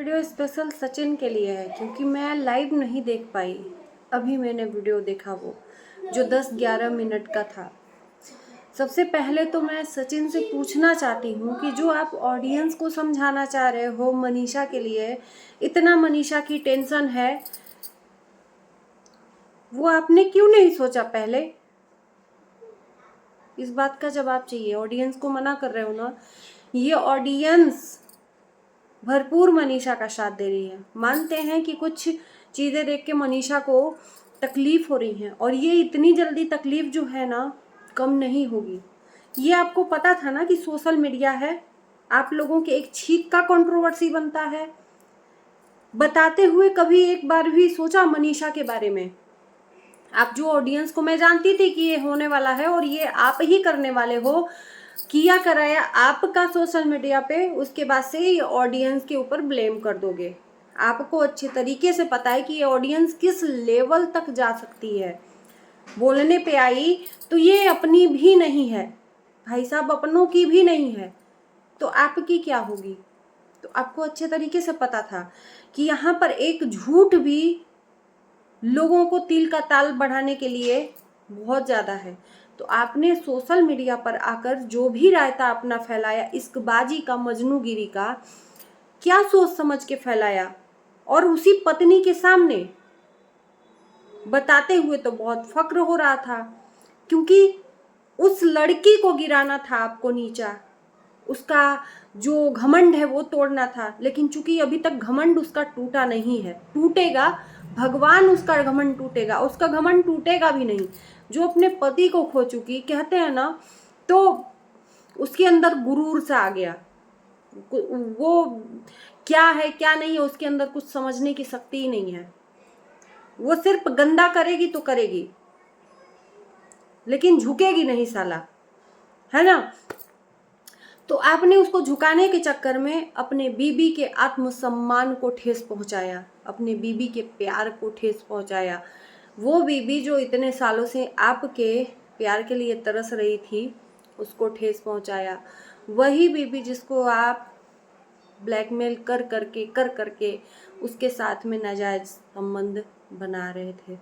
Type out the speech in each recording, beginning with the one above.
Video special Sachin के लिए है क्योंकि मैं लाइव नहीं देख पाई। अभी मैंने वीडियो देखा वो जो 10-11 मिनट का था। सबसे पहले तो मैं सचिन से पूछना चाहती हूँ कि जो आप ऑडियंस को समझाना चाह रहे हो मनीषा के लिए, इतना मनीषा की टेंशन है, वो आपने क्यों नहीं सोचा पहले? इस बात का जवाब चाहिए। ऑडियंस को मना कर रहे हो ना, ये ऑडियंस भरपूर मनीषा का साथ दे रही है। मानते हैं कि कुछ चीज़ें देख के मनीषा को तकलीफ हो रही है और ये इतनी जल्दी तकलीफ जो है ना कम नहीं होगी। ये आपको पता था ना कि सोशल मीडिया है, आप लोगों के एक छींक का कंट्रोवर्सी बनता है। बताते हुए कभी एक बार भी सोचा मनीषा के बारे में? आप जो ऑडियंस को, मैं जानती थी कि ये होने वाला है और ये आप ही करने वाले हो, किया कराया आपका सोशल मीडिया पे, उसके बाद से ये ऑडियंस के ऊपर ब्लेम कर दोगे। आपको अच्छे तरीके से पता है कि ये ऑडियंस किस लेवल तक जा सकती है। बोलने पे आई तो ये अपनी भी नहीं है भाई साहब, अपनों की भी नहीं है तो आपकी क्या होगी? तो आपको अच्छे तरीके से पता था कि यहाँ पर एक झूठ भी लोगों को तिल का ताल बढ़ाने के लिए बहुत ज़्यादा है। तो आपने सोशल मीडिया पर आकर जो भी रायता अपना फैलाया, इश्कबाजी का, मजनूगिरी का, क्या सोच समझ के फैलाया? और उसी पत्नी के सामने बताते हुए तो बहुत फक्र हो रहा था, क्योंकि उस लड़की को गिराना था आपको नीचा, उसका जो घमंड है वो तोड़ना था। लेकिन चूंकि अभी तक घमंड उसका टूटा नहीं है, टूटेगा, भगवान उसका घमंड टूटेगा, उसका घमंड टूटेगा भी नहीं। जो अपने पति को खो चुकी, कहते हैं ना, तो उसके अंदर गुरूर सा आ गया। वो क्या है क्या नहीं है उसके अंदर कुछ समझने की शक्ति ही नहीं है। वो सिर्फ गंदा करेगी तो करेगी, लेकिन झुकेगी नहीं साला, है ना? तो आपने उसको झुकाने के चक्कर में अपने बीबी के आत्मसम्मान को ठेस पहुंचाया, अपने बीबी के प्यार को ठेस पहुंचाया। वो बीबी जो इतने सालों से आपके प्यार के लिए तरस रही थी, उसको ठेस पहुंचाया। वही बीबी जिसको आप ब्लैकमेल कर करके उसके साथ में नाजायज संबंध बना रहे थे।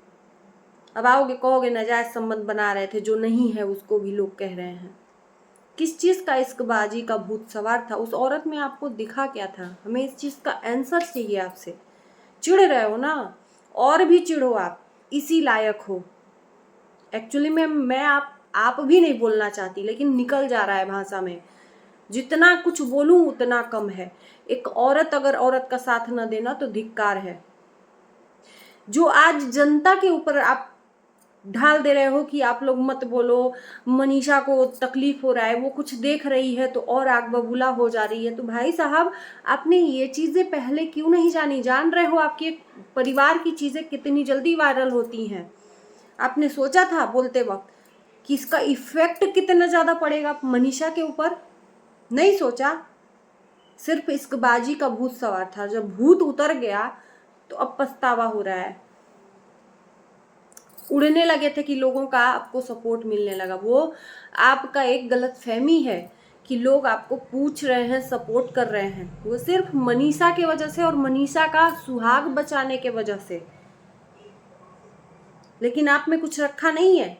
अब आओगे कहोगे नाजायज संबंध बना रहे थे, जो नहीं है उसको भी लोग कह रहे हैं। किस चीज का इश्कबाजी का भूत सवार था उस औरत में? आपको दिखा क्या था? हमें इस चीज का आंसर चाहिए आपसे। चिढ़ रहे हो ना, और भी चिढ़ो, आप इसी लायक हो। एक्चुअली में मैं आप भी नहीं बोलना चाहती, लेकिन निकल जा रहा है भाषा में। जितना कुछ बोलूं उतना कम है। एक औरत अगर औरत का साथ न देना तो धिक्कार है। जो आज जनता के ऊपर आप ढाल दे रहे हो कि आप लोग मत बोलो, मनीषा को तकलीफ हो रहा है, वो कुछ देख रही है तो और आग बबूला हो जा रही है। तो भाई साहब, आपने ये चीजें पहले क्यों नहीं जानी? जान रहे हो आपके परिवार की चीजें कितनी जल्दी वायरल होती हैं। आपने सोचा था बोलते वक्त कि इसका इफेक्ट कितना ज्यादा पड़ेगा मनीषा के ऊपर? नहीं सोचा। सिर्फ इश्कबाजी का भूत सवार था। जब भूत उतर गया तो अब पछतावा हो रहा है। उड़ने लगे थे कि लोगों का आपको सपोर्ट मिलने लगा। वो आपका एक गलतफहमी है कि लोग आपको पूछ रहे हैं, सपोर्ट कर रहे हैं। वो सिर्फ मनीषा की वजह से और मनीषा का सुहाग बचाने के वजह से। लेकिन आप में कुछ रखा नहीं है।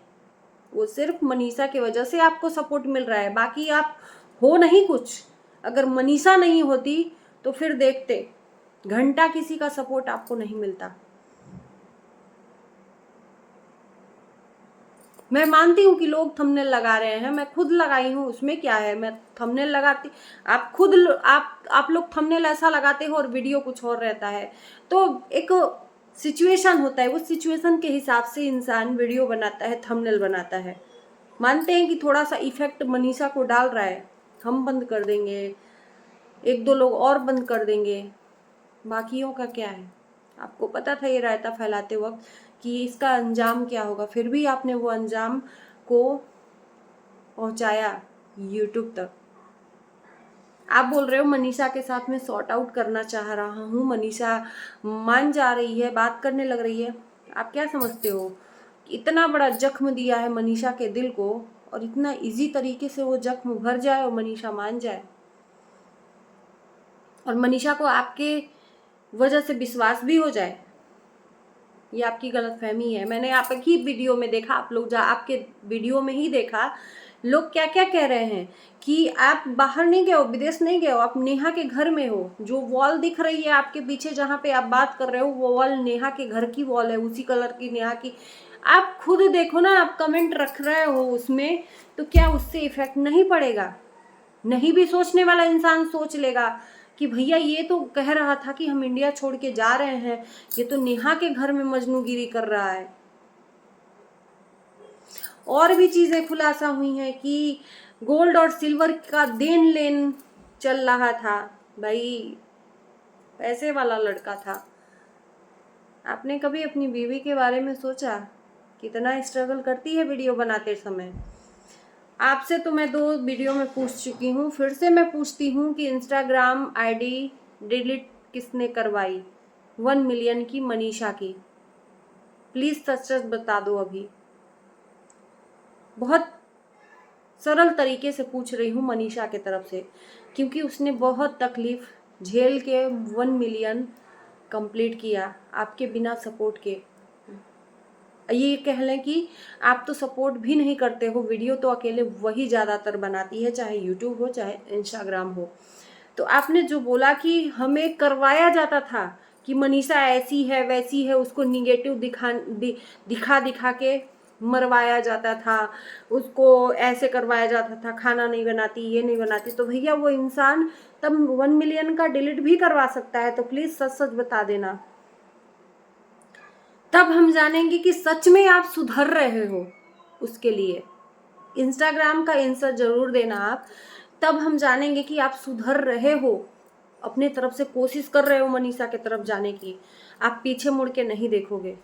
वो सिर्फ मनीषा की वजह से आपको सपोर्ट मिल रहा है, बाकी आप हो नहीं कुछ। अगर मनीषा नहीं होती तो फिर देखते, घंटा किसी का सपोर्ट आपको नहीं मिलता। मैं मानती हूँ कि लोग थंबनेल लगा रहे हैं, मैं खुद लगाई हूँ, उसमें क्या है? मैं थंबनेल लगाती, आप खुद आप लोग थंबनेल ऐसा लगाते हो और वीडियो कुछ और रहता है। तो एक सिचुएशन होता है, उस सिचुएशन के हिसाब से इंसान वीडियो बनाता है, थंबनेल बनाता है। मानते हैं कि थोड़ा सा इफेक्ट मनीषा को डाल रहा है, हम बंद कर देंगे, एक दो लोग और बंद कर देंगे, बाकियों का क्या है? आपको पता था ये रायता फैलाते वक्त कि इसका अंजाम क्या होगा, फिर भी आपने वो अंजाम को पहुंचाया यूट्यूब तक। आप बोल रहे हो मनीषा के साथ में सॉर्ट आउट करना चाह रहा हूँ, मनीषा मान जा रही है, बात करने लग रही है। आप क्या समझते हो? इतना बड़ा जख्म दिया है मनीषा के दिल को और इतना इजी तरीके से वो जख्म भर जाए और मनीषा मान जाए? और मनीषा को आपके वजह से विश्वास भी हो जाए, ये आपकी गलतफहमी है। मैंने आपकी वीडियो में देखा, आप लोग आपके वीडियो में ही देखा लोग क्या क्या कह रहे हैं कि आप बाहर नहीं गए हो, विदेश नहीं गए हो, आप नेहा के घर में हो। जो वॉल दिख रही है आपके पीछे जहाँ पे आप बात कर रहे हो, वो वॉल नेहा के घर की वॉल है, उसी कलर की नेहा की। आप खुद देखो ना, आप कमेंट रख रहे हो उसमें, तो क्या उससे इफेक्ट नहीं पड़ेगा? नहीं भी सोचने वाला इंसान सोच लेगा कि भैया ये तो कह रहा था कि हम इंडिया छोड़ के जा रहे हैं, ये तो नेहा के घर में मजनूगिरी कर रहा है। और भी चीजें खुलासा हुई हैं कि गोल्ड और सिल्वर का देन लेन चल रहा था। भाई पैसे वाला लड़का था। आपने कभी अपनी बीवी के बारे में सोचा कितना स्ट्रगल करती है वीडियो बनाते समय? आपसे तो मैं 2 वीडियो में पूछ चुकी हूँ, फिर से मैं पूछती हूँ कि इंस्टाग्राम आईडी डिलीट किसने करवाई 1 मिलियन की मनीषा की? प्लीज सच सच बता दो। अभी बहुत सरल तरीके से पूछ रही हूँ मनीषा के तरफ से, क्योंकि उसने बहुत तकलीफ झेल के 1 मिलियन कंप्लीट किया आपके बिना सपोर्ट के। ये कह लें कि आप तो सपोर्ट भी नहीं करते हो, वीडियो तो अकेले वही ज़्यादातर बनाती है, चाहे यूट्यूब हो चाहे इंस्टाग्राम हो। तो आपने जो बोला कि हमें करवाया जाता था कि मनीषा ऐसी है वैसी है, उसको निगेटिव दिखा दिखा के मरवाया जाता था, उसको ऐसे करवाया जाता था, खाना नहीं बनाती, ये नहीं बनाती, तो भैया वो इंसान तब 1 मिलियन का डिलीट भी करवा सकता है। तो प्लीज सच सच बता देना, तब हम जानेंगे कि सच में आप सुधर रहे हो। उसके लिए इंस्टाग्राम का आंसर जरूर देना आप, तब हम जानेंगे कि आप सुधर रहे हो, अपने तरफ से कोशिश कर रहे हो मनीषा के तरफ जाने की। आप पीछे मुड़ के नहीं देखोगे,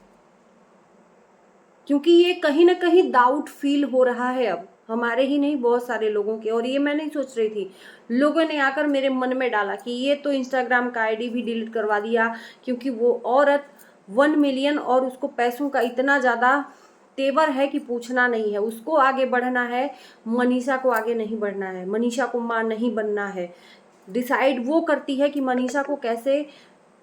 क्योंकि ये कहीं ना कहीं डाउट फील हो रहा है अब, हमारे ही नहीं बहुत सारे लोगों के। और ये मैं नहीं सोच रही थी, लोगों ने आकर मेरे मन में डाला कि ये तो इंस्टाग्राम का आईडी भी डिलीट करवा दिया, क्योंकि वो औरत 1 मिलियन और उसको पैसों का इतना ज़्यादा तेवर है कि पूछना नहीं है। उसको आगे बढ़ना है, मनीषा को आगे नहीं बढ़ना है, मनीषा को मां नहीं बनना है। डिसाइड वो करती है कि मनीषा को कैसे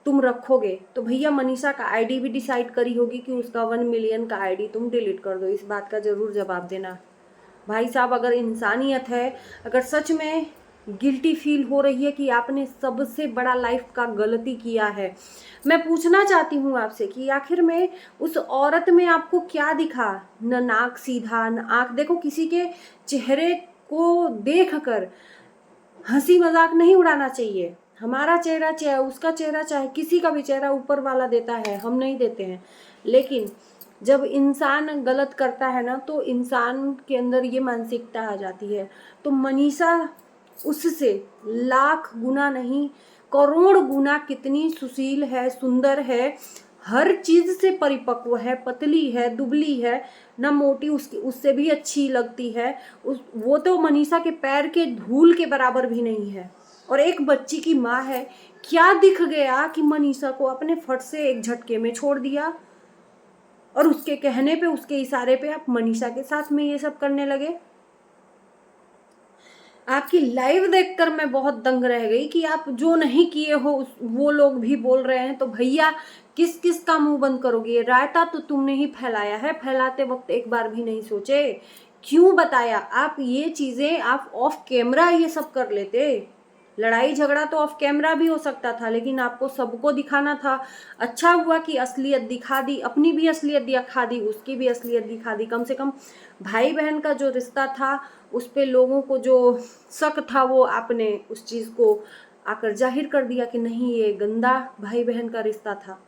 तुम रखोगे। तो भैया मनीषा का आईडी भी डिसाइड करी होगी कि उसका 1 मिलियन का आईडी तुम डिलीट कर दो। इस बात का जरूर जवाब देना भाई साहब। अगर इंसानियत है, अगर सच में गिल्टी फील हो रही है कि आपने सबसे बड़ा लाइफ का गलती किया है, मैं पूछना चाहती हूँ आपसे कि आखिर में उस औरत में आपको क्या दिखा? न नाक सीधा, न आँख। देखो, किसी के चेहरे को देख कर हंसी मजाक नहीं उड़ाना चाहिए। हमारा चेहरा चाहे उसका चेहरा, चाहे किसी का भी चेहरा ऊपर वाला देता है, हम नहीं देते हैं। लेकिन जब इंसान गलत करता है ना, तो इंसान के अंदर ये मानसिकता आ जाती है। तो मनीषा उससे लाख गुना नहीं, करोड़ गुना कितनी सुशील है, सुंदर है, हर चीज से परिपक्व है, पतली है, दुबली है, ना मोटी, उसकी उससे भी अच्छी लगती है। वो तो मनीषा के पैर के धूल के बराबर भी नहीं है, और एक बच्ची की माँ है। क्या दिख गया कि मनीषा को अपने फट से एक झटके में छोड़ दिया, और उसके कहने पे, उसके इशारे पे आप मनीषा के साथ में ये सब करने लगे। आपकी लाइव देखकर मैं बहुत दंग रह गई कि आप जो नहीं किए हो वो लोग भी बोल रहे हैं। तो भैया किस किस का मुंह बंद करोगे? रायता तो तुमने ही फैलाया है, फैलाते वक्त एक बार भी नहीं सोचे, क्यों बताया? आप ये चीजें आप ऑफ कैमरा ये सब कर लेते। लड़ाई झगड़ा तो ऑफ कैमरा भी हो सकता था, लेकिन आपको सबको दिखाना था। अच्छा हुआ कि असलियत दिखा दी, अपनी भी असलियत दिखा दी, उसकी भी असलियत दिखा दी। कम से कम भाई बहन का जो रिश्ता था उस पे लोगों को जो शक था, वो आपने उस चीज को आकर जाहिर कर दिया कि नहीं, ये गंदा भाई बहन का रिश्ता था।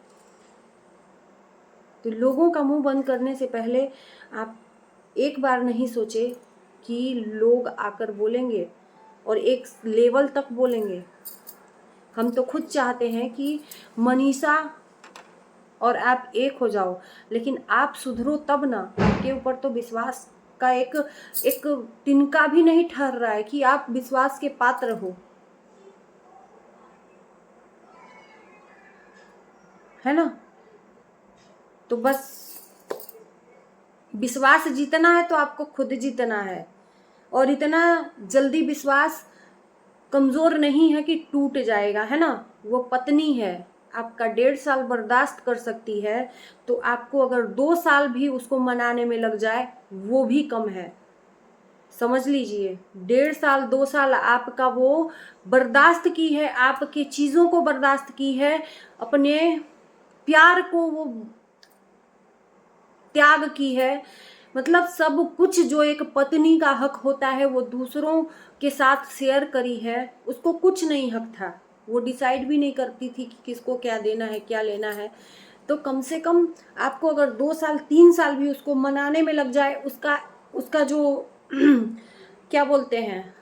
तो लोगों का मुंह बंद करने से पहले आप एक बार नहीं सोचे कि लोग आकर बोलेंगे, और एक लेवल तक बोलेंगे। हम तो खुद चाहते हैं कि मनीषा और आप एक हो जाओ, लेकिन आप सुधरो तब ना। आपके ऊपर तो विश्वास का एक तिनका भी नहीं ठहर रहा है कि आप विश्वास के पात्र हो, है ना? तो बस विश्वास जीतना है तो आपको खुद जीतना है, और इतना जल्दी विश्वास कमजोर नहीं है कि टूट जाएगा, है ना? वो पत्नी है, आपका 1.5 साल बर्दाश्त कर सकती है, तो आपको अगर 2 साल भी उसको मनाने में लग जाए वो भी कम है। समझ लीजिए, 1.5 साल 2 साल आपका वो बर्दाश्त की है, आपके चीज़ों को बर्दाश्त की है, अपने प्यार को वो त्याग की है। मतलब सब कुछ जो एक पत्नी का हक होता है वो दूसरों के साथ शेयर करी है। उसको कुछ नहीं हक था, वो डिसाइड भी नहीं करती थी कि किसको क्या देना है, क्या लेना है। तो कम से कम आपको अगर 2 साल 3 साल भी उसको मनाने में लग जाए, उसका जो क्या बोलते हैं,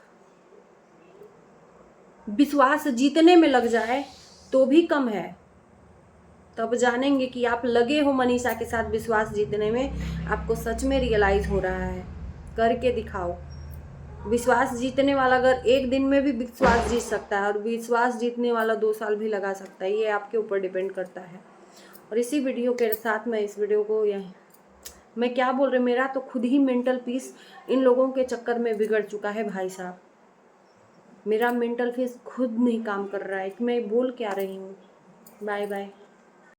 विश्वास जीतने में लग जाए तो भी कम है। तब जानेंगे कि आप लगे हो मनीषा के साथ विश्वास जीतने में, आपको सच में रियलाइज हो रहा है। करके दिखाओ। विश्वास जीतने वाला अगर एक दिन में भी विश्वास जीत सकता है, और विश्वास जीतने वाला 2 साल भी लगा सकता है, ये आपके ऊपर डिपेंड करता है। और इसी वीडियो के साथ मैं इस वीडियो को मैं क्या बोल रही, मेरा तो खुद ही मेंटल पीस इन लोगों के चक्कर में बिगड़ चुका है भाई साहब। मेरा मेंटल पीस खुद नहीं काम कर रहा है कि मैं बोल क्या रही हूँ। Bye bye.